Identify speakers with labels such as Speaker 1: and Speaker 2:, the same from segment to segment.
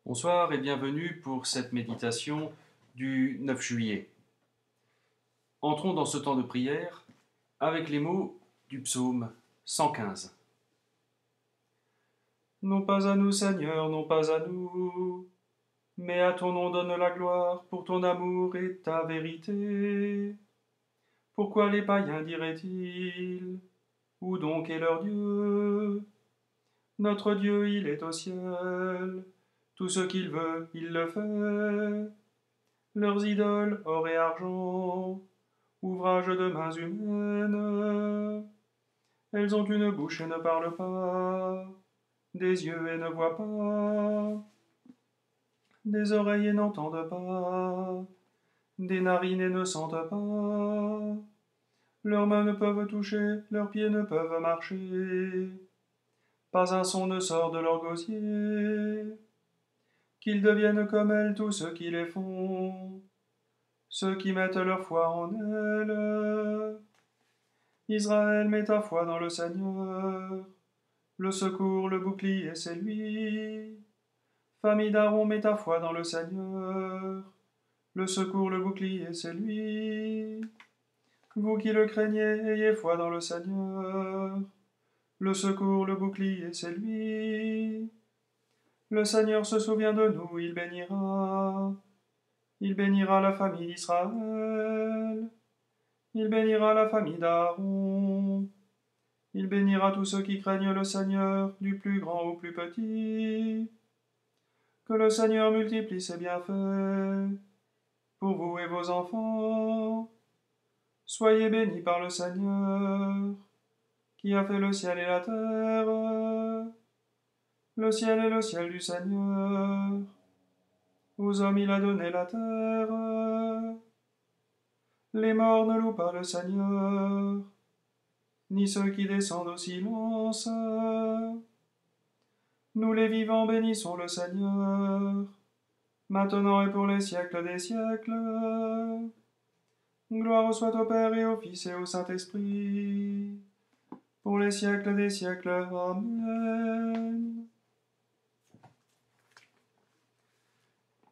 Speaker 1: Bonsoir et bienvenue pour cette méditation du 9 juillet. Entrons dans ce temps de prière avec les mots du psaume 115. Non pas à nous, Seigneur, non pas à nous, mais à ton nom donne la gloire pour ton amour et ta vérité. Pourquoi les païens diraient-ils, où donc est leur Dieu? Notre Dieu, il est au ciel, tout ce qu'il veut, il le fait. Leurs idoles, or et argent, ouvrage de mains humaines. Elles ont une bouche et ne parlent pas, des yeux et ne voient pas, des oreilles et n'entendent pas, des narines et ne sentent pas. Leurs mains ne peuvent toucher, leurs pieds ne peuvent marcher. Pas un son ne sort de leur gosier. Qu'ils deviennent comme elles tous ceux qui les font, ceux qui mettent leur foi en elle. Israël, met ta foi dans le Seigneur, le secours, le bouclier, c'est lui. Famille d'Aaron, mets ta foi dans le Seigneur, le secours, le bouclier, c'est lui. Vous qui le craignez, ayez foi dans le Seigneur, le secours, le bouclier, c'est lui. Le Seigneur se souvient de nous, il bénira. Il bénira la famille d'Israël. Il bénira la famille d'Aaron. Il bénira tous ceux qui craignent le Seigneur, du plus grand au plus petit. Que le Seigneur multiplie ses bienfaits pour vous et vos enfants. Soyez bénis par le Seigneur, qui a fait le ciel et la terre. Le ciel est le ciel du Seigneur. Aux hommes il a donné la terre. Les morts ne louent pas le Seigneur, ni ceux qui descendent au silence. Nous les vivants bénissons le Seigneur, maintenant et pour les siècles des siècles. Gloire soit au Père et au Fils et au Saint-Esprit, pour les siècles des siècles. Amen.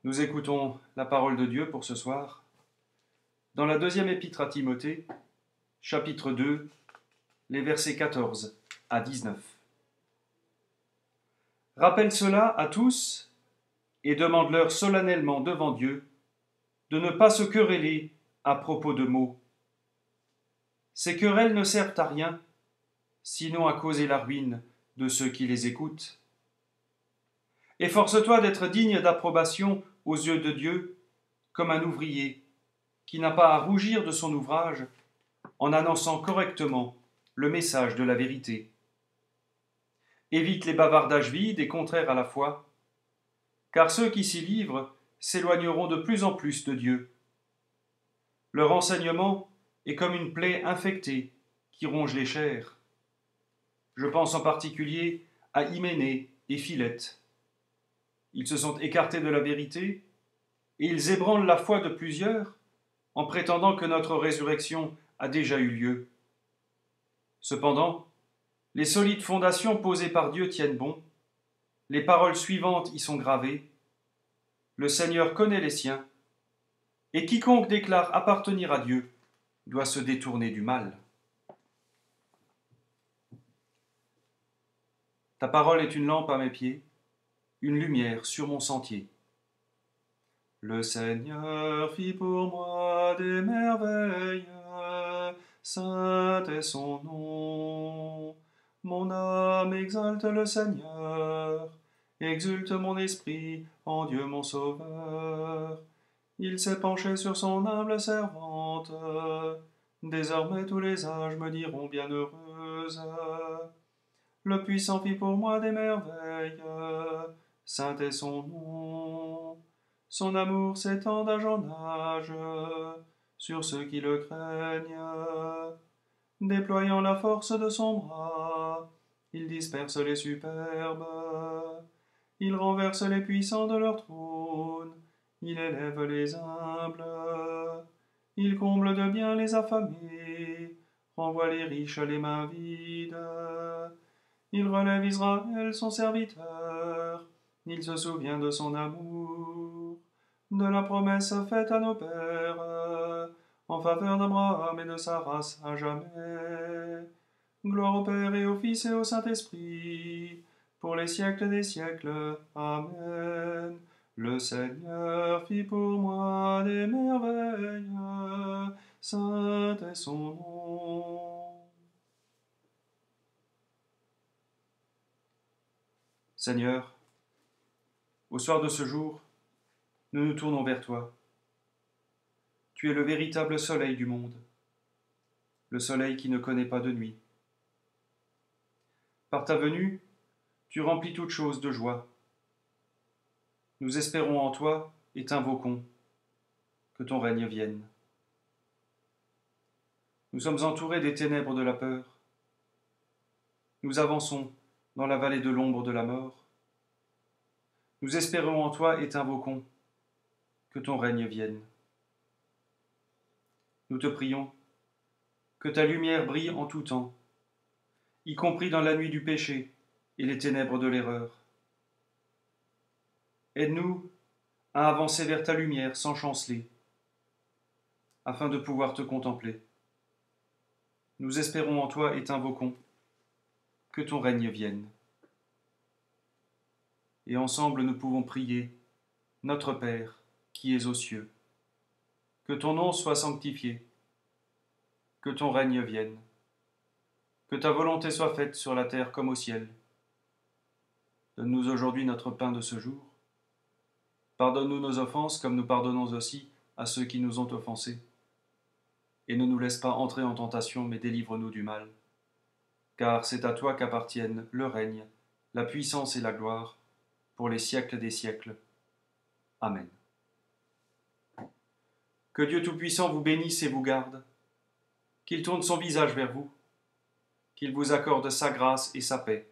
Speaker 1: Nous écoutons la parole de Dieu pour ce soir, dans la deuxième épître à Timothée, chapitre 2, les versets 14 à 19. Rappelle cela à tous et demande-leur solennellement devant Dieu de ne pas se quereller à propos de mots. Ces querelles ne servent à rien, sinon à causer la ruine de ceux qui les écoutent. Efforce-toi d'être digne d'approbation aux yeux de Dieu, comme un ouvrier qui n'a pas à rougir de son ouvrage en annonçant correctement le message de la vérité. Évite les bavardages vides et contraires à la foi, car ceux qui s'y livrent s'éloigneront de plus en plus de Dieu. Leur enseignement est comme une plaie infectée qui ronge les chairs. Je pense en particulier à Hyménée et Philette. Ils se sont écartés de la vérité et ils ébranlent la foi de plusieurs en prétendant que notre résurrection a déjà eu lieu. Cependant, les solides fondations posées par Dieu tiennent bon, les paroles suivantes y sont gravées. Le Seigneur connaît les siens, et quiconque déclare appartenir à Dieu doit se détourner du mal. Ta parole est une lampe à mes pieds, une lumière sur mon sentier. Le Seigneur fit pour moi des merveilles, saint est son nom. Mon âme exalte le Seigneur, exulte mon esprit en Dieu mon Sauveur. Il s'est penché sur son humble servante, désormais tous les âges me diront bienheureuse. Le puissant fit pour moi des merveilles, saint est son nom. Son amour s'étend d'âge en âge sur ceux qui le craignent. Déployant la force de son bras, il disperse les superbes. Il renverse les puissants de leur trône, il élève les humbles. Il comble de bien les affamés, renvoie les riches les mains vides. Il relève Israël son serviteur, Nul se souvient de son amour, de la promesse faite à nos pères, en faveur d'Abraham et de sa race à jamais. Gloire au Père et au Fils et au Saint-Esprit, pour les siècles des siècles. Amen. Le Seigneur fit pour moi des merveilles, saint est son nom. Seigneur, au soir de ce jour, nous nous tournons vers toi. Tu es le véritable soleil du monde, le soleil qui ne connaît pas de nuit. Par ta venue, tu remplis toutes choses de joie. Nous espérons en toi et t'invoquons, que ton règne vienne. Nous sommes entourés des ténèbres de la peur. Nous avançons dans la vallée de l'ombre de la mort. Nous espérons en toi et t'invoquons, que ton règne vienne. Nous te prions, que ta lumière brille en tout temps, y compris dans la nuit du péché et les ténèbres de l'erreur. Aide-nous à avancer vers ta lumière sans chanceler, afin de pouvoir te contempler. Nous espérons en toi et t'invoquons, que ton règne vienne. Et ensemble nous pouvons prier, notre Père, qui es aux cieux, que ton nom soit sanctifié, que ton règne vienne, que ta volonté soit faite sur la terre comme au ciel. Donne-nous aujourd'hui notre pain de ce jour. Pardonne-nous nos offenses comme nous pardonnons aussi à ceux qui nous ont offensés. Et ne nous laisse pas entrer en tentation, mais délivre-nous du mal. Car c'est à toi qu'appartiennent le règne, la puissance et la gloire, pour les siècles des siècles. Amen. Que Dieu Tout-Puissant vous bénisse et vous garde, qu'il tourne son visage vers vous, qu'il vous accorde sa grâce et sa paix,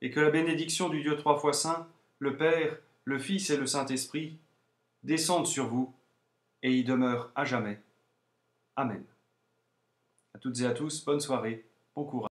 Speaker 1: et que la bénédiction du Dieu trois fois saint, le Père, le Fils et le Saint-Esprit, descende sur vous et y demeure à jamais. Amen. À toutes et à tous, bonne soirée, bon courage.